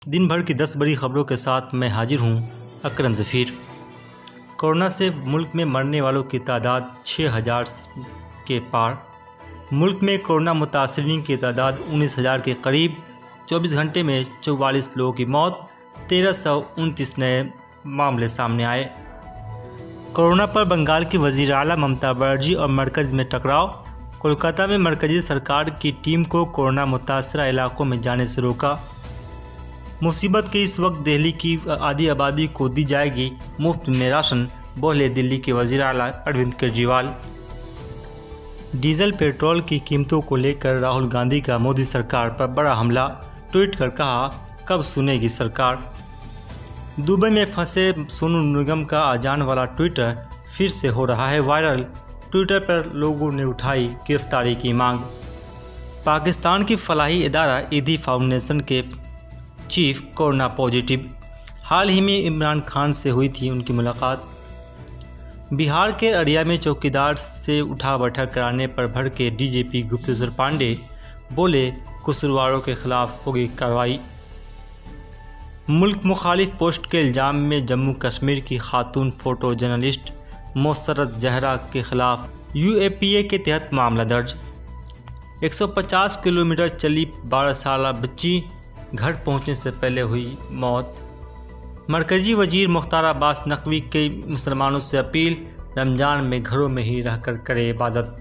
दिन भर की 10 बड़ी खबरों के साथ मैं हाजिर हूं अकरम ज़फ़ीर। कोरोना से मुल्क में मरने वालों की तादाद 6000 के पार। मुल्क में कोरोना मुतासरीन की तादाद 19,000 के करीब। 24 घंटे में 44 लोगों की मौत, 1329 नए मामले सामने आए। कोरोना पर बंगाल की वज़ीर आला ममता बनर्जी और मरकज़ में टकराव। कोलकाता में मरकज़ी सरकार की टीम को कोरोना मुतासरा इलाकों में जाने से रोका। मुसीबत के इस वक्त दिल्ली की आधी आबादी को दी जाएगी मुफ्त में राशन, बोले दिल्ली के वज़ीर आला अरविंद केजरीवाल। डीजल पेट्रोल की कीमतों को लेकर राहुल गांधी का मोदी सरकार पर बड़ा हमला, ट्वीट कर कहा कब सुनेगी सरकार। दुबई में फंसे सोनू निगम का अजान वाला ट्विटर फिर से हो रहा है वायरल। ट्विटर पर लोगों ने उठाई गिरफ्तारी की मांग। पाकिस्तान की फलाही इदारा ईदी फाउंडेशन के चीफ कोरोना पॉजिटिव। हाल ही में इमरान खान से हुई थी उनकी मुलाकात। बिहार के अरिया में चौकीदार से उठा बैठक कराने पर भड़के डीजीपी गुप्तेश्वर पांडे, बोले कसूरवारों के खिलाफ होगी कार्रवाई। मुल्क मुखालिफ पोस्ट के इल्ज़ाम में जम्मू कश्मीर की खातून फ़ोटो जर्नलिस्ट मोसर्रत जहरा के खिलाफ यूएपीए के तहत मामला दर्ज। 150 किलोमीटर चली 12 साल बच्ची घर पहुंचने से पहले हुई मौत। मरकज़ी वज़ीर मुख्तार अब्बास नकवी की मुसलमानों से अपील, रमज़ान में घरों में ही रहकर करें इबादत।